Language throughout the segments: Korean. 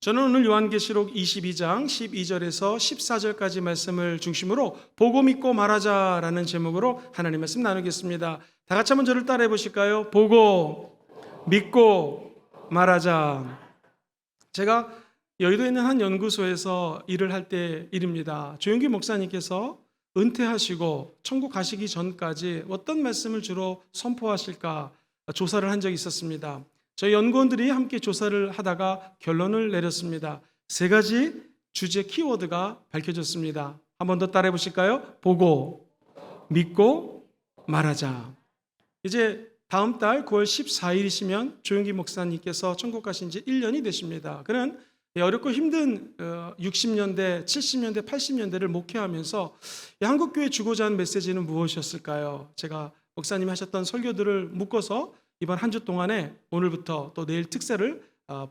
저는 오늘 요한계시록 22장 12절에서 14절까지 말씀을 중심으로 보고 믿고 말하자라는 제목으로 하나님 말씀 나누겠습니다. 다 같이 한번 저를 따라해 보실까요? 보고 믿고 말하자. 제가 여의도에 있는 한 연구소에서 일을 할 때 일입니다. 조영기 목사님께서 은퇴하시고 천국 가시기 전까지 어떤 말씀을 주로 선포하실까 조사를 한 적이 있었습니다. 저희 연구원들이 함께 조사를 하다가 결론을 내렸습니다. 3가지 주제 키워드가 밝혀졌습니다. 한 번 더 따라해 보실까요? 보고, 믿고, 말하자. 이제 다음 달 9월 14일이시면 조영기 목사님께서 천국 가신 지 1년이 되십니다. 그는 어렵고 힘든 60년대, 70년대, 80년대를 목회하면서 한국교회 주고자 하는 메시지는 무엇이었을까요? 제가 목사님이 하셨던 설교들을 묶어서 이번 한 주 동안에 오늘부터 또 내일 특세를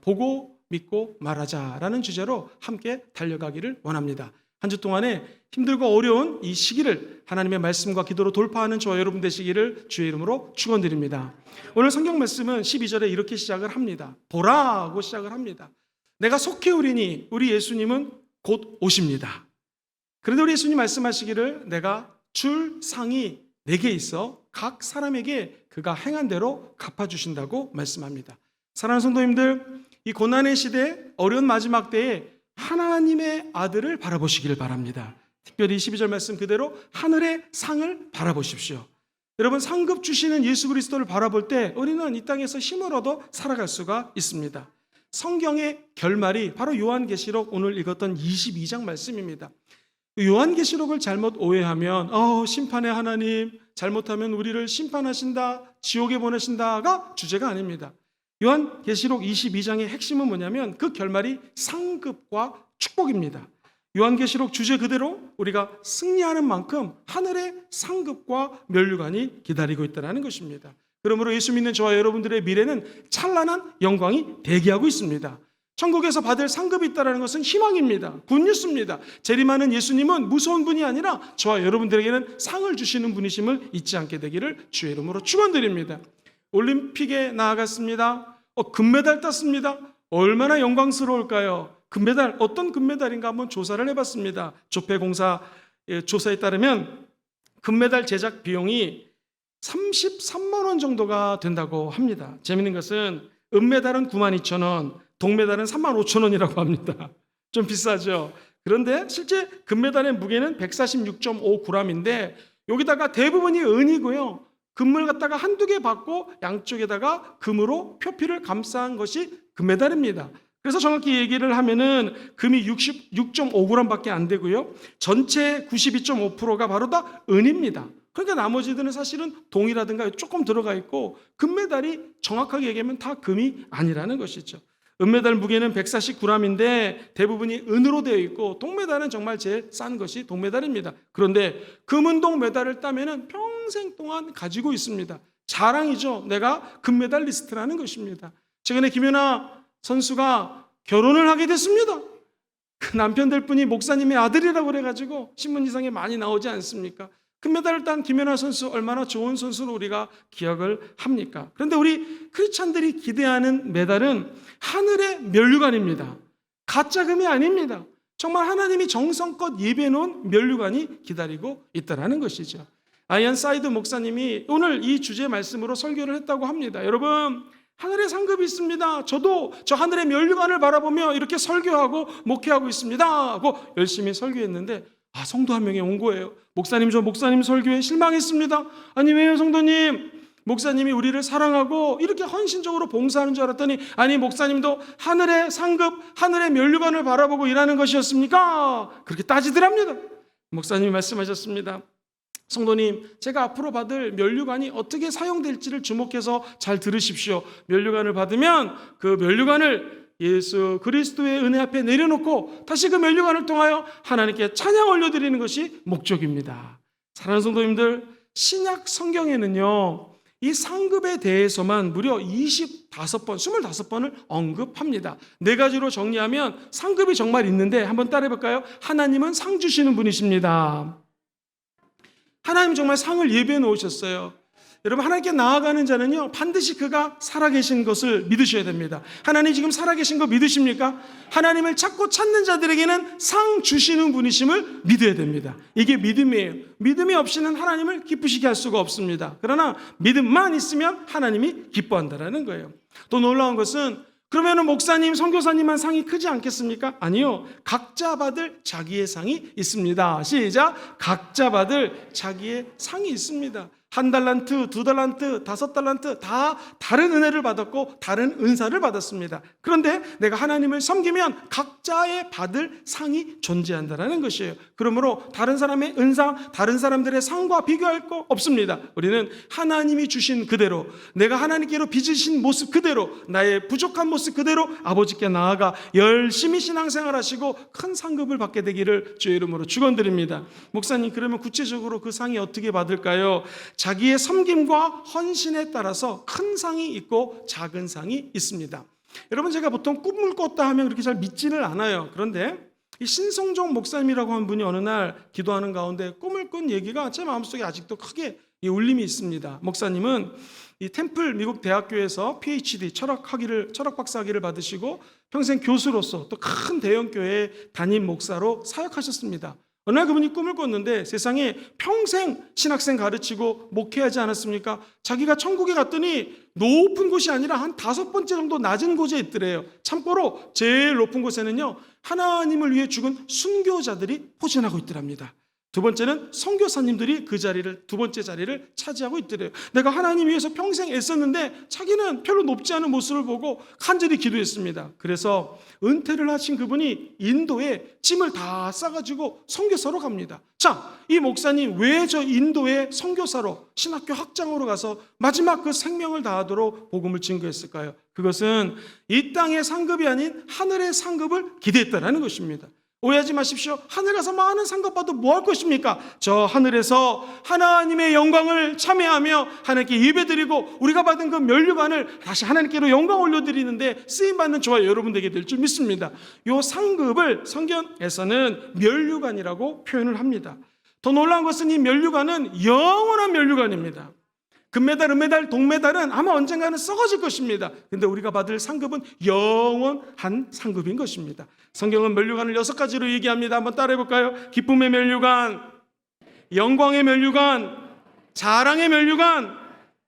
보고 믿고 말하자라는 주제로 함께 달려가기를 원합니다. 한 주 동안에 힘들고 어려운 이 시기를 하나님의 말씀과 기도로 돌파하는 저와 여러분 되시기를 주의 이름으로 축원드립니다. 오늘 성경 말씀은 12절에 이렇게 시작을 합니다. 보라고 시작을 합니다. 내가 속히 오리니 우리 예수님은 곧 오십니다. 그런데 우리 예수님 말씀하시기를 내가 줄 상이 내게 있어 각 사람에게 그가 행한 대로 갚아주신다고 말씀합니다. 사랑하는 성도님들, 이 고난의 시대, 어려운 마지막 때에 하나님의 아들을 바라보시기를 바랍니다. 특별히 12절 말씀 그대로 하늘의 상을 바라보십시오. 여러분, 상급 주시는 예수 그리스도를 바라볼 때 우리는 이 땅에서 힘을 얻어 살아갈 수가 있습니다. 성경의 결말이 바로 요한계시록 오늘 읽었던 22장 말씀입니다. 요한계시록을 잘못 오해하면 심판의 하나님, 잘못하면 우리를 심판하신다, 지옥에 보내신다가 주제가 아닙니다. 요한계시록 22장의 핵심은 뭐냐면 그 결말이 상급과 축복입니다. 요한계시록 주제 그대로 우리가 승리하는 만큼 하늘의 상급과 면류관이 기다리고 있다는 것입니다. 그러므로 예수 믿는 저와 여러분들의 미래는 찬란한 영광이 대기하고 있습니다. 천국에서 받을 상급이 있다는 것은 희망입니다. 굿뉴스입니다. 재림하는 예수님은 무서운 분이 아니라 저와 여러분들에게는 상을 주시는 분이심을 잊지 않게 되기를 주의 이름으로 축원드립니다. 올림픽에 나아갔습니다. 금메달 땄습니다. 얼마나 영광스러울까요? 금메달, 어떤 금메달인가 한번 조사를 해봤습니다. 조폐공사 조사에 따르면 금메달 제작 비용이 33만 원 정도가 된다고 합니다. 재밌는 것은 은메달은 92,000원, 동메달은 35,000원이라고 합니다. 좀 비싸죠. 그런데 실제 금메달의 무게는 146.5g인데 여기다가 대부분이 은이고요. 금을 갖다가 한두 개 받고 양쪽에다가 금으로 표피를 감싼 것이 금메달입니다. 그래서 정확히 얘기를 하면은 금이 66.5g밖에 안 되고요. 전체 92.5%가 바로 다 은입니다. 그러니까 나머지들은 사실은 동이라든가 조금 들어가 있고 금메달이 정확하게 얘기하면 다 금이 아니라는 것이죠. 은메달 무게는 149g인데 대부분이 은으로 되어 있고 동메달은 정말 제일 싼 것이 동메달입니다. 그런데 금은동 메달을 따면은 평생 동안 가지고 있습니다. 자랑이죠. 내가 금메달리스트라는 것입니다. 최근에 김연아 선수가 결혼을 하게 됐습니다. 그 남편 될 분이 목사님의 아들이라고 그래가지고 신문지상에 많이 나오지 않습니까? 금메달을 딴 김연아 선수 얼마나 좋은 선수로 우리가 기억을 합니까? 그런데 우리 크리스찬들이 기대하는 메달은 하늘의 면류관입니다. 가짜 금이 아닙니다. 정말 하나님이 정성껏 예배해놓은 면류관이 기다리고 있다는 것이죠. 아이언 사이드 목사님이 오늘 이 주제 말씀으로 설교를 했다고 합니다. 여러분, 하늘의 상급이 있습니다. 저도 저 하늘의 면류관을 바라보며 이렇게 설교하고 목회하고 있습니다 하고 열심히 설교했는데 성도 한 명이 온 거예요. 목사님, 저 목사님 설교에 실망했습니다. 아니 왜요 성도님? 목사님이 우리를 사랑하고 이렇게 헌신적으로 봉사하는 줄 알았더니 아니 목사님도 하늘의 상급, 하늘의 면류관을 바라보고 일하는 것이었습니까? 그렇게 따지더랍니다. 목사님이 말씀하셨습니다. 성도님, 제가 앞으로 받을 면류관이 어떻게 사용될지를 주목해서 잘 들으십시오. 면류관을 받으면 그 면류관을 예수 그리스도의 은혜 앞에 내려놓고 다시 그 면류관을 통하여 하나님께 찬양 올려드리는 것이 목적입니다. 사랑하는 성도님들, 신약 성경에는요 이 상급에 대해서만 무려 25번을 언급합니다. 4가지로 정리하면 상급이 정말 있는데 한번 따라해볼까요? 하나님은 상 주시는 분이십니다. 하나님 정말 상을 예비해 놓으셨어요. 여러분, 하나님께 나아가는 자는요, 반드시 그가 살아계신 것을 믿으셔야 됩니다. 하나님 지금 살아계신 거 믿으십니까? 하나님을 찾고 찾는 자들에게는 상 주시는 분이심을 믿어야 됩니다. 이게 믿음이에요. 믿음이 없이는 하나님을 기쁘시게 할 수가 없습니다. 그러나 믿음만 있으면 하나님이 기뻐한다는 거예요. 또 놀라운 것은, 그러면 목사님, 선교사님만 상이 크지 않겠습니까? 아니요. 각자 받을 자기의 상이 있습니다. 시작. 각자 받을 자기의 상이 있습니다. 1달란트, 2달란트, 5달란트 다 다른 은혜를 받았고 다른 은사를 받았습니다. 그런데 내가 하나님을 섬기면 각자의 받을 상이 존재한다는 것이에요. 그러므로 다른 사람의 은사, 다른 사람들의 상과 비교할 거 없습니다. 우리는 하나님이 주신 그대로, 내가 하나님께로 빚으신 모습 그대로, 나의 부족한 모습 그대로 아버지께 나아가 열심히 신앙생활 하시고 큰 상급을 받게 되기를 주의 이름으로 축원드립니다. 목사님, 그러면 구체적으로 그 상이 어떻게 받을까요? 자기의 섬김과 헌신에 따라서 큰 상이 있고 작은 상이 있습니다. 여러분, 제가 보통 꿈을 꿨다 하면 그렇게 잘 믿지를 않아요. 그런데 이 신성종 목사님이라고 한 분이 어느 날 기도하는 가운데 꿈을 꾼 얘기가 제 마음속에 아직도 크게 울림이 있습니다. 목사님은 이 템플 미국 대학교에서 PhD 철학 박사학위를 받으시고 평생 교수로서 또 큰 대형 교회 담임 목사로 사역하셨습니다. 어느 날 그분이 꿈을 꿨는데 세상에 평생 신학생 가르치고 목회하지 않았습니까? 자기가 천국에 갔더니 높은 곳이 아니라 한 5번째 정도 낮은 곳에 있더래요. 참고로 제일 높은 곳에는요, 하나님을 위해 죽은 순교자들이 포진하고 있더랍니다. 두 번째는 선교사님들이 그 자리를, 두 번째 자리를 차지하고 있더래요. 내가 하나님 위해서 평생 애썼는데 자기는 별로 높지 않은 모습을 보고 간절히 기도했습니다. 그래서 은퇴를 하신 그분이 인도에 짐을 다 싸가지고 선교사로 갑니다. 자, 이 목사님 왜 저 인도에 선교사로, 신학교 학장으로 가서 마지막 그 생명을 다하도록 복음을 증거했을까요? 그것은 이 땅의 상급이 아닌 하늘의 상급을 기대했다는 것입니다. 오해하지 마십시오. 하늘 가서 많은 상급 받아도 뭐 할 것입니까? 저 하늘에서 하나님의 영광을 참여하며 하나님께 예배드리고 우리가 받은 그 면류관을 다시 하나님께로 영광 올려드리는데 쓰임받는 저와 여러분 되게 될 줄 믿습니다. 이 상급을 성경에서는 면류관이라고 표현을 합니다. 더 놀라운 것은 이 면류관은 영원한 면류관입니다. 금메달, 은메달, 동메달은 아마 언젠가는 썩어질 것입니다. 근데 우리가 받을 상급은 영원한 상급인 것입니다. 성경은 면류관을 6가지로 얘기합니다. 한번 따라해 볼까요? 기쁨의 면류관, 영광의 면류관, 자랑의 면류관,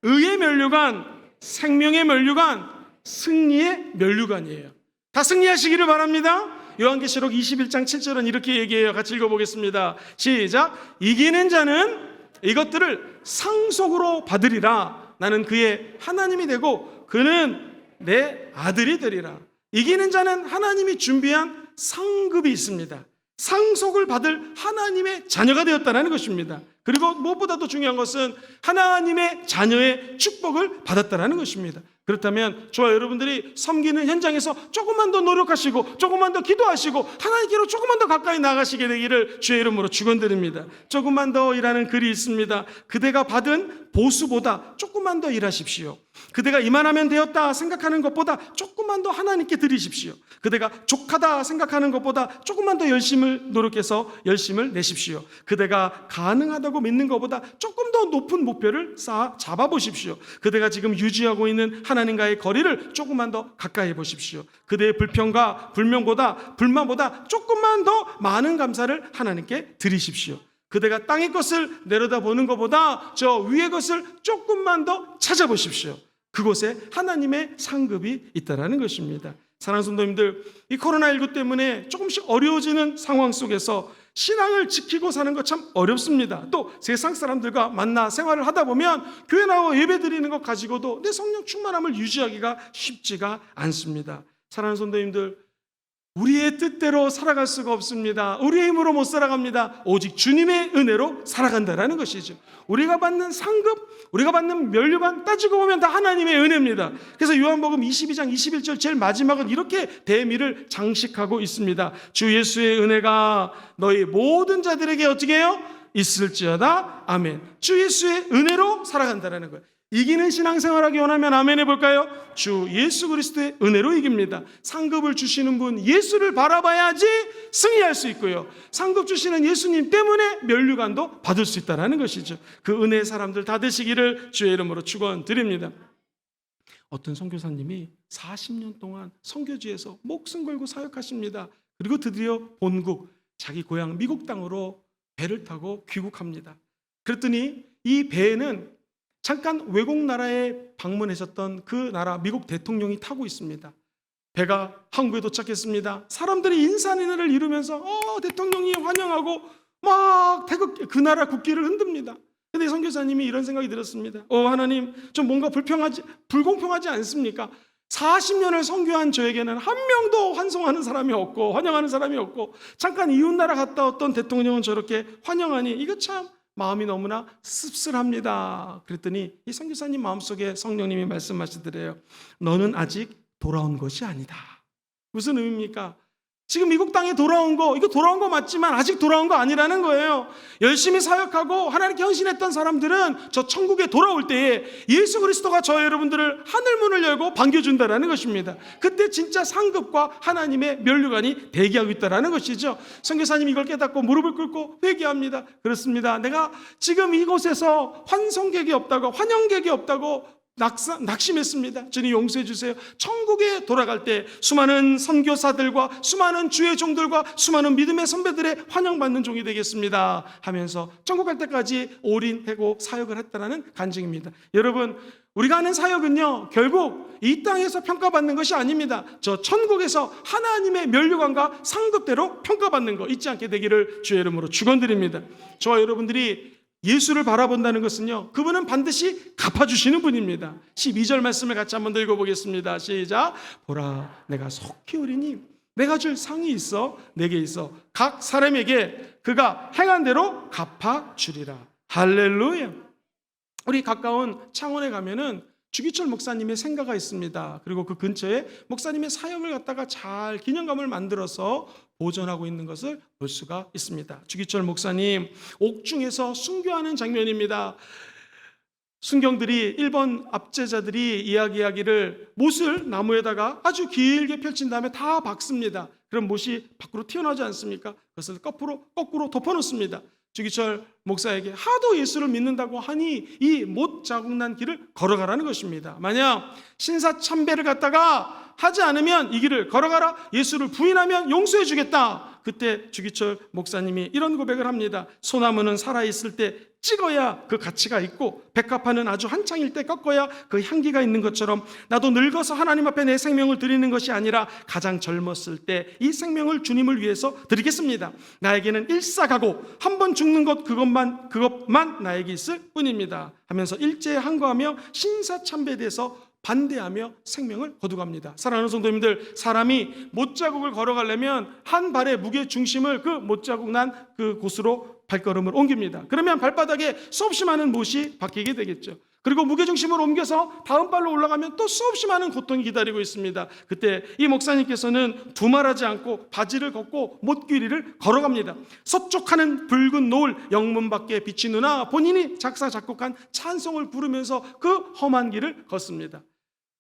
의의 면류관, 생명의 면류관, 승리의 면류관이에요. 다 승리하시기를 바랍니다. 요한계시록 21장 7절은 이렇게 얘기해요. 같이 읽어보겠습니다. 시작. 이기는 자는 이것들을 상속으로 받으리라. 나는 그의 하나님이 되고 그는 내 아들이 되리라. 이기는 자는 하나님이 준비한 상급이 있습니다. 상속을 받을 하나님의 자녀가 되었다는 것입니다. 그리고 무엇보다도 중요한 것은 하나님의 자녀의 축복을 받았다는 것입니다. 그렇다면 저와 여러분들이 섬기는 현장에서 조금만 더 노력하시고 조금만 더 기도하시고 하나님께로 조금만 더 가까이 나가시게 되기를 주의 이름으로 축원드립니다. 조금만 더 일하는 글이 있습니다. 그대가 받은 보수보다 조금만 더 일하십시오. 그대가 이만하면 되었다 생각하는 것보다 조금만 더 하나님께 드리십시오. 그대가 족하다 생각하는 것보다 조금만 더 열심을 노력해서 열심을 내십시오. 그대가 가능하다고 믿는 것보다 조금 더 높은 목표를 쌓아 잡아보십시오. 그대가 지금 유지하고 있는 하나님과의 거리를 조금만 더 가까이 보십시오. 그대의 불평과 불만보다 조금만 더 많은 감사를 하나님께 드리십시오. 그대가 땅의 것을 내려다보는 것보다 저 위의 것을 조금만 더 찾아보십시오. 그곳에 하나님의 상급이 있다는 것입니다. 사랑하는 성도님들, 이 코로나19 때문에 조금씩 어려워지는 상황 속에서 신앙을 지키고 사는 것 참 어렵습니다. 또 세상 사람들과 만나 생활을 하다 보면 교회 나와 예배 드리는 것 가지고도 내 성령 충만함을 유지하기가 쉽지가 않습니다. 사랑하는 성도님들, 우리의 뜻대로 살아갈 수가 없습니다. 우리의 힘으로 못 살아갑니다. 오직 주님의 은혜로 살아간다는 것이죠. 우리가 받는 상급, 우리가 받는 면류관 따지고 보면 다 하나님의 은혜입니다. 그래서 요한복음 22장 21절 제일 마지막은 이렇게 대미를 장식하고 있습니다. 주 예수의 은혜가 너희 모든 자들에게 어떻게 해요? 있을지어다. 아멘. 주 예수의 은혜로 살아간다는 거예요. 이기는 신앙생활하기 원하면 아멘 해볼까요? 주 예수 그리스도의 은혜로 이깁니다. 상급을 주시는 분 예수를 바라봐야지 승리할 수 있고요. 상급 주시는 예수님 때문에 면류관도 받을 수 있다는 것이죠. 그 은혜의 사람들 다 되시기를 주의 이름으로 축원드립니다. 어떤 선교사님이 40년 동안 선교지에서 목숨 걸고 사역하십니다. 그리고 드디어 본국, 자기 고향 미국 땅으로 배를 타고 귀국합니다. 그랬더니 이 배에는 잠깐 외국 나라에 방문하셨던 그 나라 미국 대통령이 타고 있습니다. 배가 한국에 도착했습니다. 사람들이 인사인회를 이루면서 대통령이 환영하고 막 태극기, 그 나라 국기를 흔듭니다. 근데 선교사님이 이런 생각이 들었습니다. 하나님, 좀 뭔가 불공평하지 않습니까? 40년을 선교한 저에게는 한 명도 환송하는 사람이 없고 환영하는 사람이 없고, 잠깐 이웃나라 갔다 왔던 대통령은 저렇게 환영하니 이거 참 마음이 너무나 씁쓸합니다. 그랬더니 이 선교사님 마음속에 성령님이 말씀하시더래요. 너는 아직 돌아온 것이 아니다. 무슨 의미입니까? 지금 미국 땅에 돌아온 거, 이거 돌아온 거 맞지만 아직 돌아온 거 아니라는 거예요. 열심히 사역하고 하나님께 헌신했던 사람들은 저 천국에 돌아올 때에 예수 그리스도가 저 여러분들을 하늘문을 열고 반겨준다는 것입니다. 그때 진짜 상급과 하나님의 면류관이 대기하고 있다는 것이죠. 선교사님이 이걸 깨닫고 무릎을 꿇고 회개합니다. 그렇습니다. 내가 지금 이곳에서 환송객이 없다고, 환영객이 없다고 낙심했습니다. 주님 용서해 주세요. 천국에 돌아갈 때 수많은 선교사들과 수많은 주의 종들과 수많은 믿음의 선배들의 환영받는 종이 되겠습니다 하면서 천국 갈 때까지 올인하고 사역을 했다는 간증입니다. 여러분, 우리가 하는 사역은요, 결국 이 땅에서 평가받는 것이 아닙니다. 저 천국에서 하나님의 면류관과 상급대로 평가받는 거 잊지 않게 되기를 주의 이름으로 축원드립니다. 저와 여러분들이 예수를 바라본다는 것은요, 그분은 반드시 갚아주시는 분입니다. 12절 말씀을 같이 한번 더 읽어보겠습니다. 시작. 보라, 내가 속히 오리니 내가 줄 상이 있어 내게 있어 각 사람에게 그가 행한 대로 갚아주리라. 할렐루야. 우리 가까운 창원에 가면은 주기철 목사님의 생가가 있습니다. 그리고 그 근처에 목사님의 사역을 갖다가 잘 기념감을 만들어서 보존하고 있는 것을 볼 수가 있습니다. 주기철 목사님 옥중에서 순교하는 장면입니다. 순경들이, 일본 압제자들이 이야기하기를 못을 나무에다가 아주 길게 펼친 다음에 다 박습니다. 그럼 못이 밖으로 튀어나오지 않습니까? 그것을 거꾸로 덮어놓습니다. 주기철 목사에게 하도 예수를 믿는다고 하니 이 못 자국난 길을 걸어가라는 것입니다. 만약 신사참배를 갖다가 하지 않으면 이 길을 걸어가라, 예수를 부인하면 용서해 주겠다. 그때 주기철 목사님이 이런 고백을 합니다. 소나무는 살아있을 때 찍어야 그 가치가 있고 백합화는 아주 한창일 때 꺾어야 그 향기가 있는 것처럼 나도 늙어서 하나님 앞에 내 생명을 드리는 것이 아니라 가장 젊었을 때 이 생명을 주님을 위해서 드리겠습니다. 나에게는 일사가고 한 번 죽는 것 그것만 나에게 있을 뿐입니다 하면서 일제에 항거하며 신사참배에서 반대하며 생명을 거두갑니다. 사랑하는 성도님들, 사람이 못자국을 걸어가려면 한 발의 무게 중심을 그 못자국 난 그 곳으로 발걸음을 옮깁니다. 그러면 발바닥에 수없이 많은 못이 박히게 되겠죠. 그리고 무게중심을 옮겨서 다음 발로 올라가면 또 수없이 많은 고통이 기다리고 있습니다. 그때 이 목사님께서는 두말하지 않고 바지를 걷고 못귀리를 걸어갑니다. 서쪽하는 붉은 노을 영문 밖에 빛이 누나 본인이 작사 작곡한 찬송을 부르면서 그 험한 길을 걷습니다.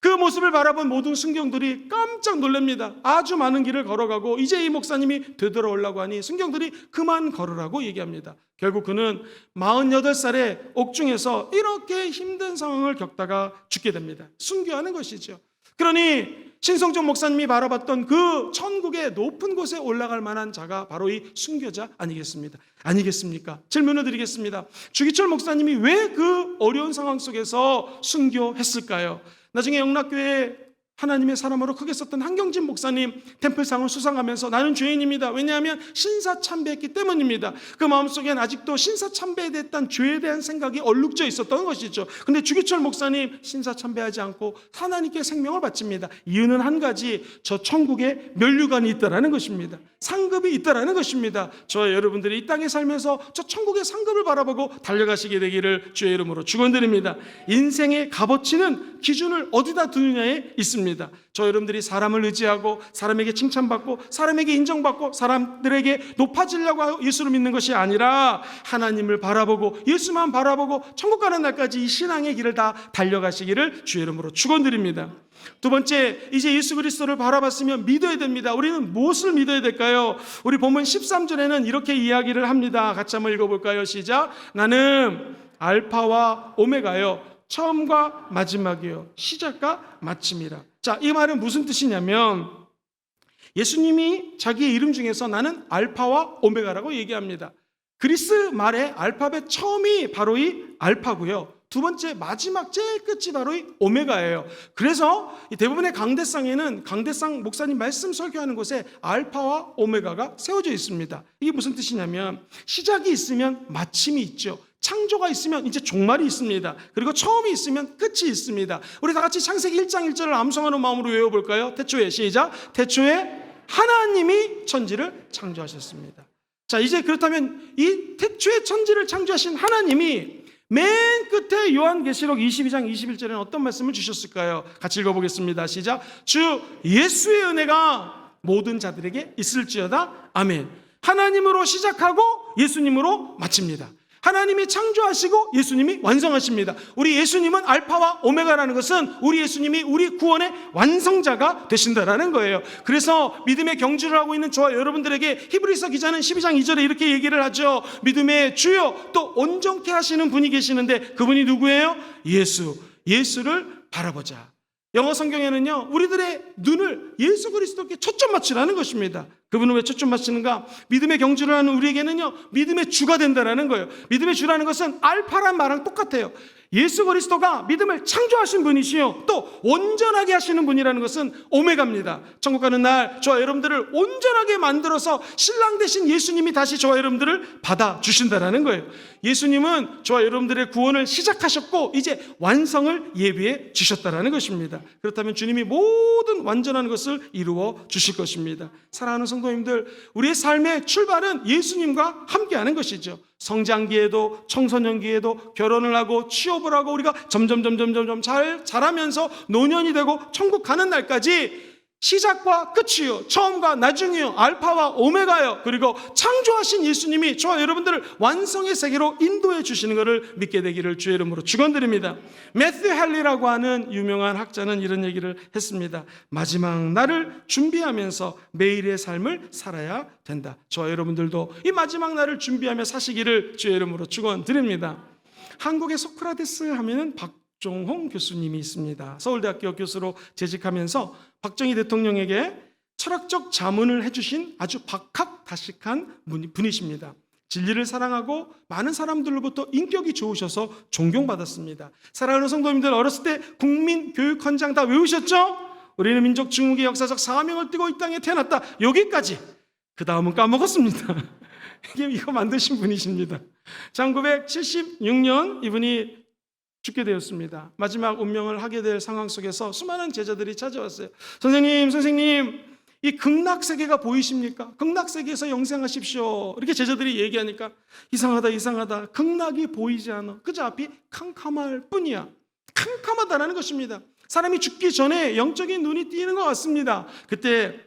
그 모습을 바라본 모든 순경들이 깜짝 놀랍니다. 아주 많은 길을 걸어가고 이제 이 목사님이 되돌아오려고 하니 순경들이 그만 걸으라고 얘기합니다. 결국 그는 48살에 옥중에서 이렇게 힘든 상황을 겪다가 죽게 됩니다. 순교하는 것이죠. 그러니 신성종 목사님이 바라봤던 그 천국의 높은 곳에 올라갈 만한 자가 바로 이 순교자 아니겠습니까? 질문을 드리겠습니다. 주기철 목사님이 왜 그 어려운 상황 속에서 순교했을까요? 나중에 영락교회 하나님의 사람으로 크게 썼던 한경진 목사님 템플상을 수상하면서 나는 죄인입니다. 왜냐하면 신사참배했기 때문입니다. 그 마음속엔 아직도 신사참배에 대한 죄에 대한 생각이 얼룩져 있었던 것이죠. 근데 주기철 목사님 신사참배하지 않고 하나님께 생명을 바칩니다. 이유는 한 가지, 저 천국에 면류관이 있다라는 것입니다. 상급이 있다라는 것입니다. 저와 여러분들이 이 땅에 살면서 저 천국의 상급을 바라보고 달려가시게 되기를 주의 이름으로 축원드립니다. 인생의 값어치는 기준을 어디다 두느냐에 있습니다. 믿습니다. 저 여러분들이 사람을 의지하고 사람에게 칭찬받고 사람에게 인정받고 사람들에게 높아지려고 예수를 믿는 것이 아니라 하나님을 바라보고 예수만 바라보고 천국 가는 날까지 이 신앙의 길을 다 달려가시기를 주의 이름으로 축원드립니다. 두 번째, 이제 예수 그리스도를 바라봤으면 믿어야 됩니다. 우리는 무엇을 믿어야 될까요? 우리 본문 13절에는 이렇게 이야기를 합니다. 같이 한번 읽어볼까요? 시작. 나는 알파와 오메가요, 처음과 마지막이요, 시작과 마침이라. 자, 이 말은 무슨 뜻이냐면 예수님이 자기의 이름 중에서 나는 알파와 오메가라고 얘기합니다. 그리스 말의 알파벳 처음이 바로 이 알파고요, 두 번째 마지막 제일 끝이 바로 이 오메가예요. 그래서 대부분의 강대상에는 강대상 목사님 말씀 설교하는 곳에 알파와 오메가가 세워져 있습니다. 이게 무슨 뜻이냐면 시작이 있으면 마침이 있죠. 창조가 있으면 이제 종말이 있습니다. 그리고 처음이 있으면 끝이 있습니다. 우리 다 같이 창세기 1장 1절을 암송하는 마음으로 외워볼까요? 태초에, 시작. 태초에 하나님이 천지를 창조하셨습니다. 자, 이제 그렇다면 이 태초에 천지를 창조하신 하나님이 맨 끝에 요한계시록 22장 21절에는 어떤 말씀을 주셨을까요? 같이 읽어보겠습니다. 시작. 주 예수의 은혜가 모든 자들에게 있을지어다. 아멘. 하나님으로 시작하고 예수님으로 마칩니다. 하나님이 창조하시고 예수님이 완성하십니다. 우리 예수님은 알파와 오메가라는 것은 우리 예수님이 우리 구원의 완성자가 되신다라는 거예요. 그래서 믿음의 경주를 하고 있는 저와 여러분들에게 히브리서 기자는 12장 2절에 이렇게 얘기를 하죠. 믿음의 주요 또 온전케 하시는 분이 계시는데 그분이 누구예요? 예수. 예수를 바라보자. 영어 성경에는요, 우리들의 눈을 예수 그리스도께 초점 맞추라는 것입니다. 그분은 왜 초점 맞추는가? 믿음의 경주를 하는 우리에게는요, 믿음의 주가 된다는 거예요. 믿음의 주라는 것은 알파란 말랑 똑같아요. 예수 그리스도가 믿음을 창조하신 분이시요, 또 온전하게 하시는 분이라는 것은 오메가입니다. 천국 가는 날 저와 여러분들을 온전하게 만들어서 신랑 되신 예수님이 다시 저와 여러분들을 받아주신다는 거예요. 예수님은 저와 여러분들의 구원을 시작하셨고 이제 완성을 예비해 주셨다는 것입니다. 그렇다면 주님이 모든 완전한 것을 이루어 주실 것입니다. 사랑하는 성도님들, 우리의 삶의 출발은 예수님과 함께하는 것이죠. 성장기에도 청소년기에도 결혼을 하고 취업을 하고 우리가 점점 자라면서 노년이 되고 천국 가는 날까지 시작과 끝이요, 처음과 나중이요, 알파와 오메가요, 그리고 창조하신 예수님이 저와 여러분들을 완성의 세계로 인도해 주시는 것을 믿게 되기를 주의 이름으로 축원드립니다. 매튜 헨리라고 하는 유명한 학자는 이런 얘기를 했습니다. 마지막 날을 준비하면서 매일의 삶을 살아야 된다. 저와 여러분들도 이 마지막 날을 준비하며 사시기를 주의 이름으로 축원드립니다. 한국의 소크라테스 하면은 박종홍 교수님이 있습니다. 서울대학교 교수로 재직하면서 박정희 대통령에게 철학적 자문을 해주신 아주 박학다식한 분이십니다. 진리를 사랑하고 많은 사람들로부터 인격이 좋으셔서 존경받았습니다. 사랑하는 성도님들, 어렸을 때 국민교육헌장 다 외우셨죠? 우리는 민족 중국의 역사적 사명을 띠고 이 땅에 태어났다. 여기까지. 그 다음은 까먹었습니다. 이거 만드신 분이십니다. 1976년 이분이 죽게 되었습니다. 마지막 운명을 하게 될 상황 속에서 수많은 제자들이 찾아왔어요. 선생님, 이 극락세계가 보이십니까? 극락세계에서 영생하십시오. 이렇게 제자들이 얘기하니까 이상하다. 극락이 보이지 않아. 그저 앞이 캄캄할 뿐이야. 캄캄하다라는 것입니다. 사람이 죽기 전에 영적인 눈이 띄는 것 같습니다. 그때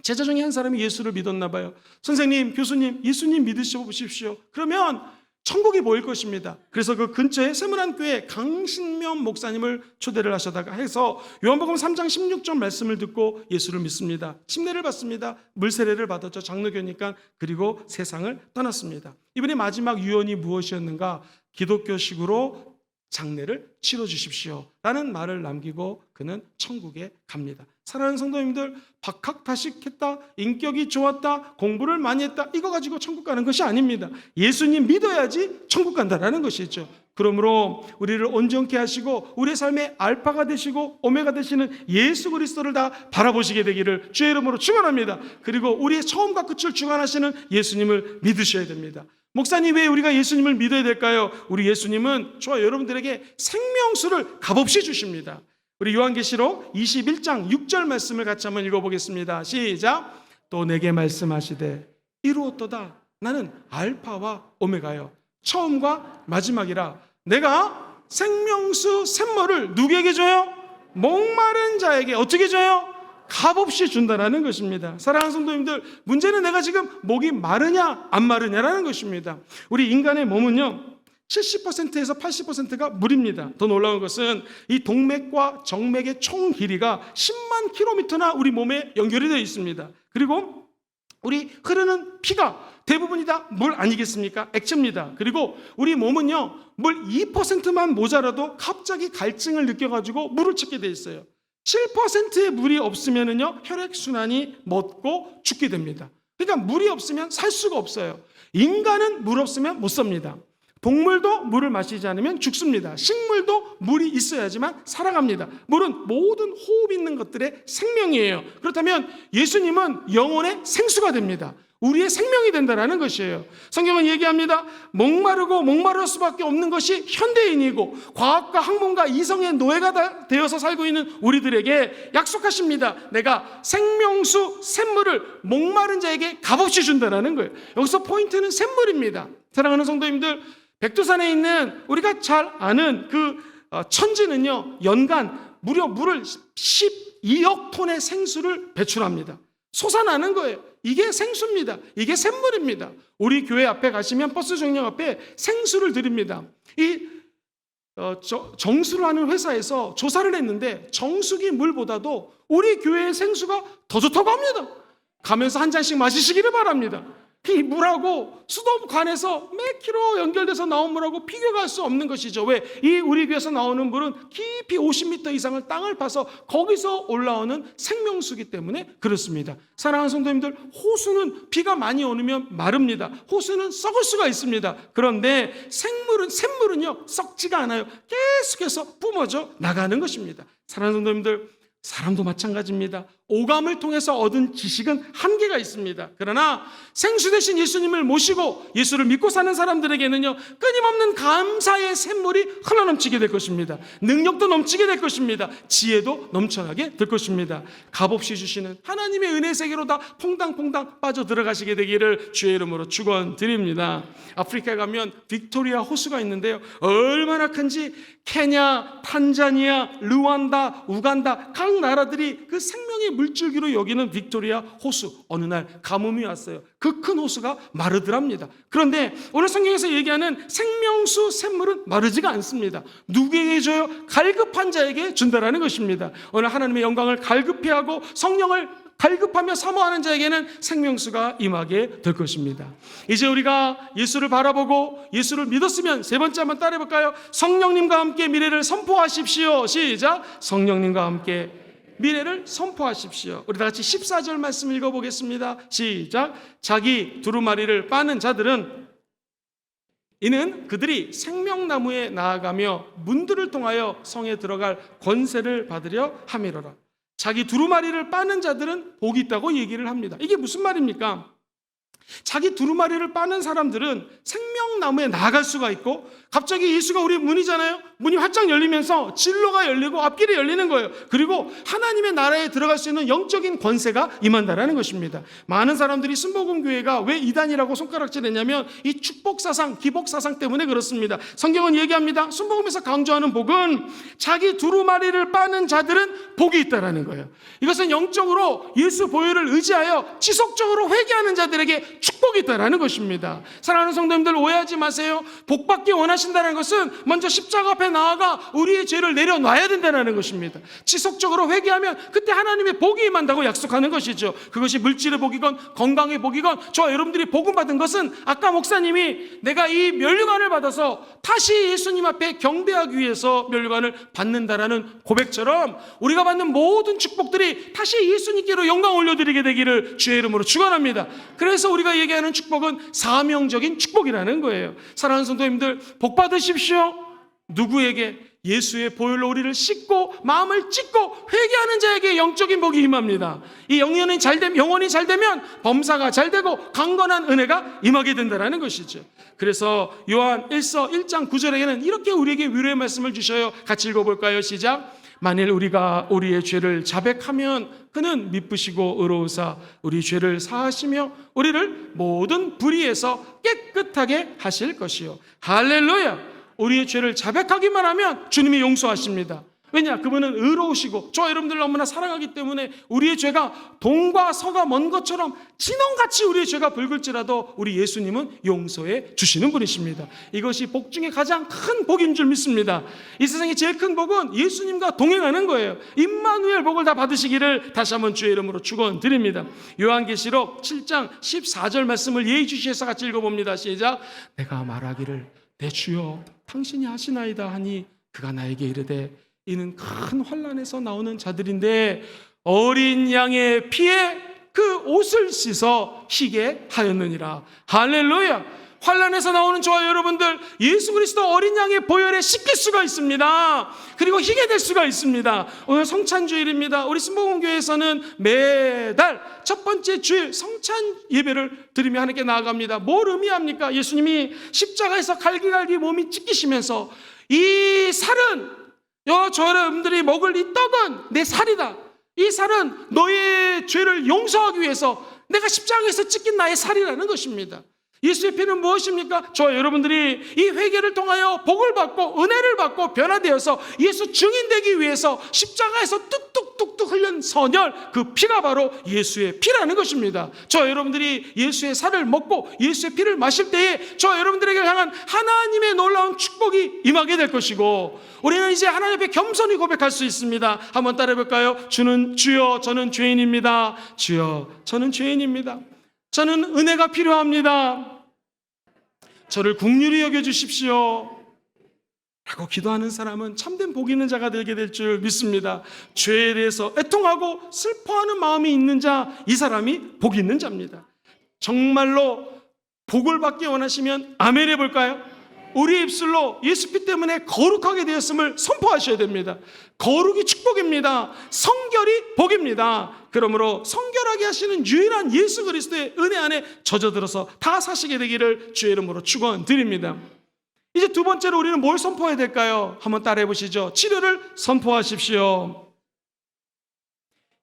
제자 중에 한 사람이 예수를 믿었나 봐요. 선생님, 교수님, 예수님 믿으셔 보십시오. 그러면 천국이 보일 것입니다. 그래서 그 근처에 세문안교회 강신면 목사님을 초대를 하셔다가 해서 요한복음 3장 16절 말씀을 듣고 예수를 믿습니다. 침례를 받습니다. 물세례를 받았죠. 장로교니까. 그리고 세상을 떠났습니다. 이분의 마지막 유언이 무엇이었는가? 기독교식으로 장례를 치러 주십시오 라는 말을 남기고 그는 천국에 갑니다. 사랑하는 성도님들, 박학다식했다, 인격이 좋았다, 공부를 많이 했다, 이거 가지고 천국 가는 것이 아닙니다. 예수님 믿어야지 천국 간다라는 것이죠. 그러므로 우리를 온전케 하시고 우리의 삶의 알파가 되시고 오메가 되시는 예수 그리스도를 다 바라보시게 되기를 주의 이름으로 축원합니다. 그리고 우리의 처음과 끝을 주관하시는 예수님을 믿으셔야 됩니다. 목사님, 왜 우리가 예수님을 믿어야 될까요? 우리 예수님은 저와 여러분들에게 생명수를 값없이 주십니다. 우리 요한계시록 21장 6절 말씀을 같이 한번 읽어보겠습니다. 시작. 또 내게 말씀하시되 이루었도다. 나는 알파와 오메가요, 처음과 마지막이라. 내가 생명수 샘물을 누구에게 줘요? 목마른 자에게 어떻게 줘요? 값없이 준다는 것입니다. 사랑하는 성도님들, 문제는 내가 지금 목이 마르냐 안 마르냐라는 것입니다. 우리 인간의 몸은요 70%에서 80%가 물입니다. 더 놀라운 것은 이 동맥과 정맥의 총 길이가 10만 킬로미터나 우리 몸에 연결이 되어 있습니다. 그리고 우리 흐르는 피가 대부분이 다 물 아니겠습니까? 액체입니다. 그리고 우리 몸은요 물 2%만 모자라도 갑자기 갈증을 느껴가지고 물을 찾게 돼 있어요. 7%의 물이 없으면요 혈액순환이 멎고 죽게 됩니다. 그러니까 물이 없으면 살 수가 없어요. 인간은 물 없으면 못 삽니다. 동물도 물을 마시지 않으면 죽습니다. 식물도 물이 있어야지만 살아갑니다. 물은 모든 호흡 있는 것들의 생명이에요. 그렇다면 예수님은 영혼의 생수가 됩니다. 우리의 생명이 된다는 것이에요. 성경은 얘기합니다. 목마르고 목마를 수밖에 없는 것이 현대인이고 과학과 학문과 이성의 노예가 되어서 살고 있는 우리들에게 약속하십니다. 내가 생명수 샘물을 목마른 자에게 값없이 준다는 거예요. 여기서 포인트는 샘물입니다. 사랑하는 성도님들, 백두산에 있는 우리가 잘 아는 그 천지는요 연간 무려 물을 12억 톤의 생수를 배출합니다. 솟아나는 거예요. 이게 생수입니다. 이게 샘물입니다. 우리 교회 앞에 가시면 버스 정류장 앞에 생수를 드립니다. 이 정수를 하는 회사에서 조사를 했는데 정수기 물보다도 우리 교회의 생수가 더 좋다고 합니다. 가면서 한 잔씩 마시시기를 바랍니다. 이 물하고 수도관에서 몇 킬로 연결돼서 나온 물하고 비교할 수 없는 것이죠. 왜? 이 우리 교회에서 나오는 물은 깊이 50m 이상을 땅을 파서 거기서 올라오는 생명수기 때문에 그렇습니다. 사랑하는 성도님들, 호수는 비가 많이 오면 마릅니다. 호수는 썩을 수가 있습니다. 그런데 샘물은요 썩지가 않아요. 계속해서 뿜어져 나가는 것입니다. 사랑하는 성도님들, 사람도 마찬가지입니다. 오감을 통해서 얻은 지식은 한계가 있습니다. 그러나 생수 대신 예수님을 모시고 예수를 믿고 사는 사람들에게는요 끊임없는 감사의 샘물이 흘러넘치게 될 것입니다. 능력도 넘치게 될 것입니다. 지혜도 넘쳐나게 될 것입니다. 값없이 주시는 하나님의 은혜 세계로 다 퐁당퐁당 빠져들어가시게 되기를 주의 이름으로 축원드립니다. 아프리카에 가면 빅토리아 호수가 있는데요, 얼마나 큰지 케냐, 탄자니아, 르완다, 우간다 각 나라들이 그 생명의 물줄기로 여기는 빅토리아 호수. 어느 날 가뭄이 왔어요. 그 큰 호수가 마르더랍니다. 그런데 오늘 성경에서 얘기하는 생명수 샘물은 마르지가 않습니다. 누구에게 줘요? 갈급한 자에게 준다라는 것입니다. 오늘 하나님의 영광을 갈급히 하고 성령을 갈급하며 사모하는 자에게는 생명수가 임하게 될 것입니다. 이제 우리가 예수를 바라보고 예수를 믿었으면 세 번째 한번 따라해 볼까요? 성령님과 함께 미래를 선포하십시오. 시작. 성령님과 함께 미래를 선포하십시오. 우리 다 같이 14절 말씀 읽어보겠습니다. 시작. 자기 두루마리를 빠는 자들은 이는 그들이 생명나무에 나아가며 문들을 통하여 성에 들어갈 권세를 받으려 함이로라. 자기 두루마리를 빠는 자들은 복이 있다고 얘기를 합니다. 이게 무슨 말입니까? 자기 두루마리를 빠는 사람들은 생명나무에 나아갈 수가 있고, 갑자기 예수가 우리 문이잖아요. 문이 활짝 열리면서 진로가 열리고 앞길이 열리는 거예요. 그리고 하나님의 나라에 들어갈 수 있는 영적인 권세가 임한다라는 것입니다. 많은 사람들이 순복음교회가 왜 이단이라고 손가락질했냐면 이 축복사상, 기복사상 때문에 그렇습니다. 성경은 얘기합니다. 순복음에서 강조하는 복은 자기 두루마리를 빠는 자들은 복이 있다라는 거예요. 이것은 영적으로 예수 보혈을 의지하여 지속적으로 회개하는 자들에게 축복이 있다라는 것입니다. 사랑하는 성도님들, 오해하지 마세요. 복받기 원하신다는 것은 먼저 십자가 앞에 나아가 우리의 죄를 내려놔야 된다는 것입니다. 지속적으로 회개하면 그때 하나님의 복이 임한다고 약속하는 것이죠. 그것이 물질의 복이건 건강의 복이건, 저 여러분들이 복음 받은 것은 아까 목사님이 내가 이 면류관을 받아서 다시 예수님 앞에 경배하기 위해서 면류관을 받는다라는 고백처럼 우리가 받는 모든 축복들이 다시 예수님께로 영광 올려드리게 되기를 주의 이름으로 축원합니다. 그래서 우리가 얘기하는 축복은 사명적인 축복이라는 거예요. 사랑하는 성도님들, 복 받으십시오. 누구에게? 예수의 보혈로 우리를 씻고 마음을 찢고 회개하는 자에게 영적인 복이 임합니다. 이 영혼이 잘되면 범사가 잘되고 강건한 은혜가 임하게 된다는 것이죠. 그래서 요한 1서 1장 9절에는 이렇게 우리에게 위로의 말씀을 주셔요. 같이 읽어볼까요? 시작. 만일 우리가 우리의 죄를 자백하면 그는 미쁘시고 의로우사 우리 죄를 사하시며 우리를 모든 불의에서 깨끗하게 하실 것이요. 할렐루야. 우리의 죄를 자백하기만 하면 주님이 용서하십니다. 왜냐? 그분은 의로우시고 저와 여러분들 너무나 사랑하기 때문에 우리의 죄가 동과 서가 먼 것처럼 진홍같이 우리의 죄가 붉을지라도 우리 예수님은 용서해 주시는 분이십니다. 이것이 복 중에 가장 큰 복인 줄 믿습니다. 이 세상에 제일 큰 복은 예수님과 동행하는 거예요. 임마누엘 복을 다 받으시기를 다시 한번 주의 이름으로 축원드립니다. 요한계시록 7장 14절 말씀을 예의주시해서 같이 읽어봅니다. 시작. 내가 말하기를 내 주여 당신이 하시나이다 하니 그가 나에게 이르되 이는 큰 환난에서 나오는 자들인데 어린 양의 피에 그 옷을 씻어 희게 하였느니라. 할렐루야. 환난에서 나오는 저와 여러분들 예수 그리스도 어린 양의 보혈에 씻길 수가 있습니다. 그리고 희게 될 수가 있습니다. 오늘 성찬주일입니다. 우리 신봉교회에서는 매달 첫 번째 주일 성찬 예배를 드리며 하나님께 나아갑니다. 뭘 의미합니까? 예수님이 십자가에서 갈기갈기 몸이 찢기시면서 이 살은 저 여러분들이 먹을 이 떡은 내 살이다. 이 살은 너의 죄를 용서하기 위해서 내가 십자가에서 찢긴 나의 살이라는 것입니다. 예수의 피는 무엇입니까? 저와 여러분들이 이 회개를 통하여 복을 받고 은혜를 받고 변화되어서 예수 증인되기 위해서 십자가에서 뚝뚝뚝뚝 흘린 선혈, 그 피가 바로 예수의 피라는 것입니다. 저와 여러분들이 예수의 살을 먹고 예수의 피를 마실 때에 저와 여러분들에게 향한 하나님의 놀라운 축복이 임하게 될 것이고 우리는 이제 하나님 앞에 겸손히 고백할 수 있습니다. 한번 따라해 볼까요? 주여 저는 죄인입니다. 주여 저는 죄인입니다. 저는 은혜가 필요합니다. 저를 긍휼히 여겨주십시오 라고 기도하는 사람은 참된 복 있는 자가 되게 될 줄 믿습니다. 죄에 대해서 애통하고 슬퍼하는 마음이 있는 자, 이 사람이 복 있는 자입니다. 정말로 복을 받기 원하시면 아멘 해볼까요? 우리 입술로 예수 피 때문에 거룩하게 되었음을 선포하셔야 됩니다. 거룩이 축복입니다. 성결이 복입니다. 그러므로 성결하게 하시는 유일한 예수 그리스도의 은혜 안에 젖어들어서 다 사시게 되기를 주의 이름으로 축원드립니다. 이제 두 번째로 우리는 뭘 선포해야 될까요? 한번 따라해 보시죠. 치료를 선포하십시오.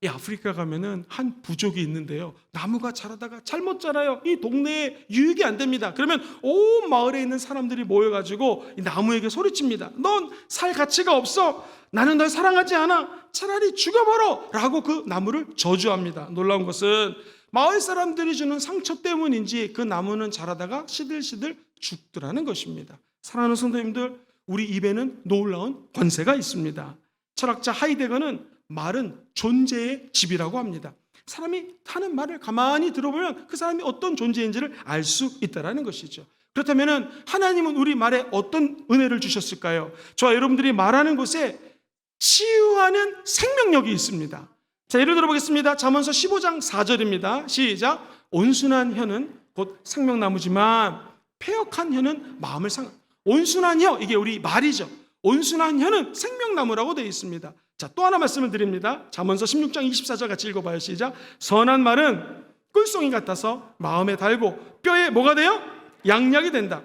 이 아프리카 가면은 한 부족이 있는데요, 나무가 자라다가 잘못 자라요. 이 동네에 유익이 안 됩니다. 그러면 온 마을에 있는 사람들이 모여가지고 이 나무에게 소리칩니다. 넌 살 가치가 없어. 나는 널 사랑하지 않아. 차라리 죽여버려 라고 그 나무를 저주합니다. 놀라운 것은 마을 사람들이 주는 상처 때문인지 그 나무는 자라다가 시들시들 죽더라는 것입니다. 사랑하는 성도님들, 우리 입에는 놀라운 권세가 있습니다. 철학자 하이데거는 말은 존재의 집이라고 합니다. 사람이 하는 말을 가만히 들어보면 그 사람이 어떤 존재인지를 알 수 있다는 것이죠. 그렇다면 하나님은 우리 말에 어떤 은혜를 주셨을까요? 저와 여러분들이 말하는 곳에 치유하는 생명력이 있습니다. 자, 예를 들어보겠습니다. 잠언서 15장 4절입니다. 시작. 온순한 혀는 곧 생명나무지만 패역한 혀는 마음을 온순한 혀, 이게 우리 말이죠. 온순한 혀는 생명나무라고 되어 있습니다. 자, 또 하나 말씀을 드립니다. 잠언서 16장 24절 같이 읽어봐요. 시작. 선한 말은 꿀송이 같아서 마음에 달고 뼈에 뭐가 돼요? 양약이 된다.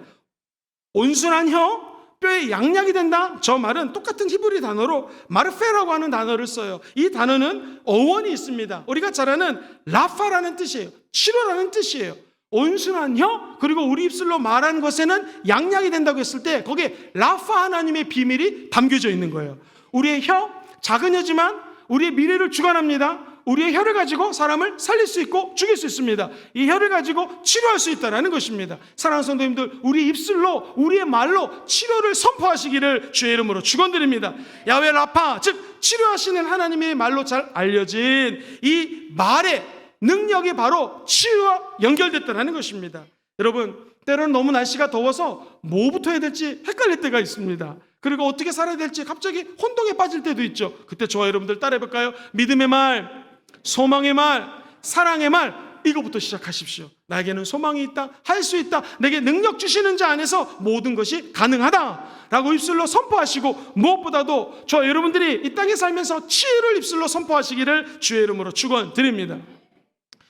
온순한 혀, 뼈에 양약이 된다. 저 말은 똑같은 히브리 단어로 마르페라고 하는 단어를 써요. 이 단어는 어원이 있습니다. 우리가 잘 아는 라파라는 뜻이에요. 치료라는 뜻이에요. 온순한 혀, 그리고 우리 입술로 말한 것에는 양약이 된다고 했을 때 거기에 라파 하나님의 비밀이 담겨져 있는 거예요. 우리의 혀, 작은 혀지만 우리의 미래를 주관합니다. 우리의 혀를 가지고 사람을 살릴 수 있고 죽일 수 있습니다. 이 혀를 가지고 치료할 수 있다는 것입니다. 사랑하는 성도님들, 우리 입술로, 우리의 말로 치료를 선포하시기를 주의 이름으로 축원드립니다. 야훼 라파, 즉 치료하시는 하나님의 말로 잘 알려진 이 말의 능력이 바로 치유와 연결됐다는 것입니다. 여러분, 때로는 너무 날씨가 더워서 뭐부터 해야 될지 헷갈릴 때가 있습니다. 그리고 어떻게 살아야 될지 갑자기 혼동에 빠질 때도 있죠. 그때 저와 여러분들 따라해볼까요? 믿음의 말, 소망의 말, 사랑의 말, 이거부터 시작하십시오. 나에게는 소망이 있다, 할 수 있다, 내게 능력 주시는 자 안에서 모든 것이 가능하다 라고 입술로 선포하시고, 무엇보다도 저와 여러분들이 이 땅에 살면서 치유를 입술로 선포하시기를 주의 이름으로 축원드립니다.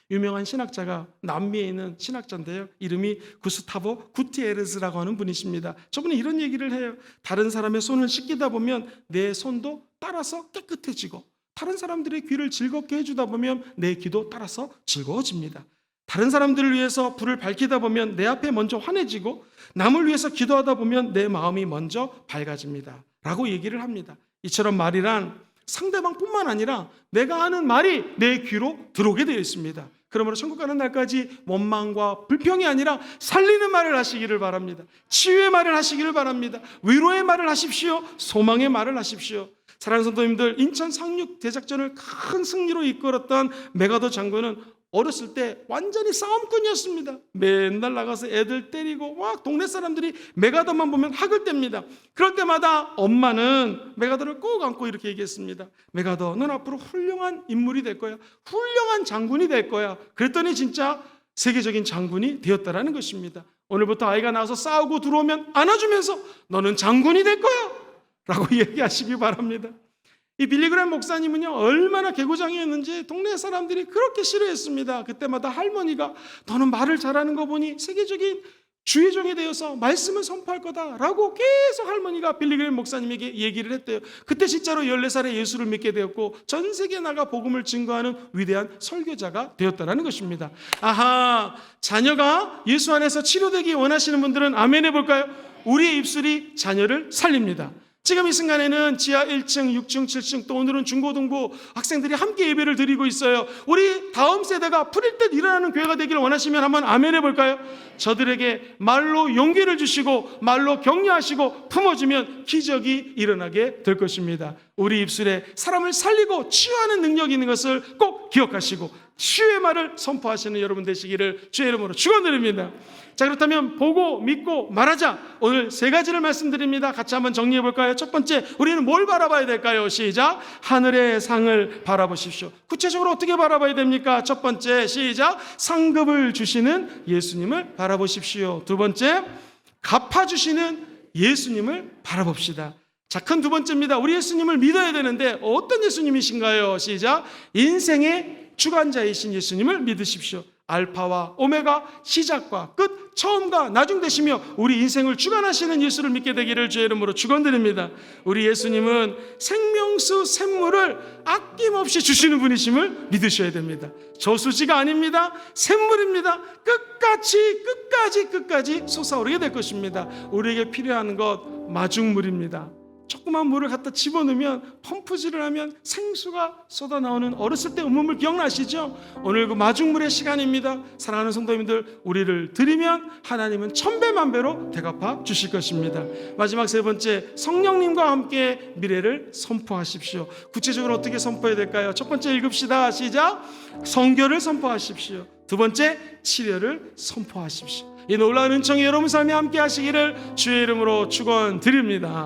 유명한 신학자가 남미에 있는 신학자인데요, 이름이 구스타보 구티에르스라고 하는 분이십니다. 저분이 이런 얘기를 해요. 다른 사람의 손을 씻기다 보면 내 손도 따라서 깨끗해지고, 다른 사람들의 귀를 즐겁게 해주다 보면 내 귀도 따라서 즐거워집니다. 다른 사람들을 위해서 불을 밝히다 보면 내 앞에 먼저 환해지고, 남을 위해서 기도하다 보면 내 마음이 먼저 밝아집니다 라고 얘기를 합니다. 이처럼 말이란 상대방뿐만 아니라 내가 하는 말이 내 귀로 들어오게 되어 있습니다. 그러므로 천국 가는 날까지 원망과 불평이 아니라 살리는 말을 하시기를 바랍니다. 치유의 말을 하시기를 바랍니다. 위로의 말을 하십시오. 소망의 말을 하십시오. 사랑하는 성도님들, 인천 상륙 대작전을 큰 승리로 이끌었던 메가더 장군은 어렸을 때 완전히 싸움꾼이었습니다. 맨날 나가서 애들 때리고 막 동네 사람들이 메가더만 보면 학을 뗍니다. 그럴 때마다 엄마는 메가더를 꼭 안고 이렇게 얘기했습니다. 메가더, 넌 앞으로 훌륭한 인물이 될 거야. 훌륭한 장군이 될 거야. 그랬더니 진짜 세계적인 장군이 되었다라는 것입니다. 오늘부터 아이가 나와서 싸우고 들어오면 안아주면서 너는 장군이 될 거야 라고 얘기하시기 바랍니다. 이 빌리그램 목사님은요, 얼마나 개구장이었는지 동네 사람들이 그렇게 싫어했습니다. 그때마다 할머니가 너는 말을 잘하는 거 보니 세계적인 주의종이 되어서 말씀을 선포할 거다라고 계속 할머니가 빌리그램 목사님에게 얘기를 했대요. 그때 진짜로 14살에 예수를 믿게 되었고 전 세계에 나가 복음을 증거하는 위대한 설교자가 되었다는 것입니다. 아하, 자녀가 예수 안에서 치료되기 원하시는 분들은 아멘 해볼까요? 우리의 입술이 자녀를 살립니다. 지금 이 순간에는 지하 1층, 6층, 7층 또 오늘은 중고등부 학생들이 함께 예배를 드리고 있어요. 우리 다음 세대가 풀릴 듯 일어나는 교회가 되기를 원하시면 한번 아멘 해볼까요? 저들에게 말로 용기를 주시고 말로 격려하시고 품어주면 기적이 일어나게 될 것입니다. 우리 입술에 사람을 살리고 치유하는 능력이 있는 것을 꼭 기억하시고 치유의 말을 선포하시는 여러분 되시기를 주의 이름으로 축원드립니다. 자, 그렇다면 보고 믿고 말하자. 오늘 세 가지를 말씀드립니다. 같이 한번 정리해 볼까요? 첫 번째, 우리는 뭘 바라봐야 될까요? 시작. 하늘의 상을 바라보십시오. 구체적으로 어떻게 바라봐야 됩니까? 첫 번째, 시작. 상급을 주시는 예수님을 바라보십시오. 두 번째, 갚아주시는 예수님을 바라봅시다. 자, 큰 두 번째입니다. 우리 예수님을 믿어야 되는데 어떤 예수님이신가요? 시작. 인생의 주관자이신 예수님을 믿으십시오. 알파와 오메가, 시작과 끝, 처음과 나중 되시며 우리 인생을 주관하시는 예수를 믿게 되기를 주의 이름으로 축원드립니다. 우리 예수님은 생명수 샘물을 아낌없이 주시는 분이심을 믿으셔야 됩니다. 저수지가 아닙니다. 샘물입니다. 끝까지 솟아오르게 될 것입니다. 우리에게 필요한 것 마중물입니다. 조그만 물을 갖다 집어넣으면 펌프질을 하면 생수가 쏟아나오는 어렸을 때 음음을 기억나시죠? 오늘 그 마중물의 시간입니다. 사랑하는 성도님들, 우리를 드리면 하나님은 천배만배로 대갚아 주실 것입니다. 마지막 세 번째, 성령님과 함께 미래를 선포하십시오. 구체적으로 어떻게 선포해야 될까요? 첫 번째 읽읍시다. 시작. 선교를 선포하십시오. 두 번째, 치료를 선포하십시오. 이 놀라운 은총이 여러분 삶에 함께 하시기를 주의 이름으로 축원드립니다.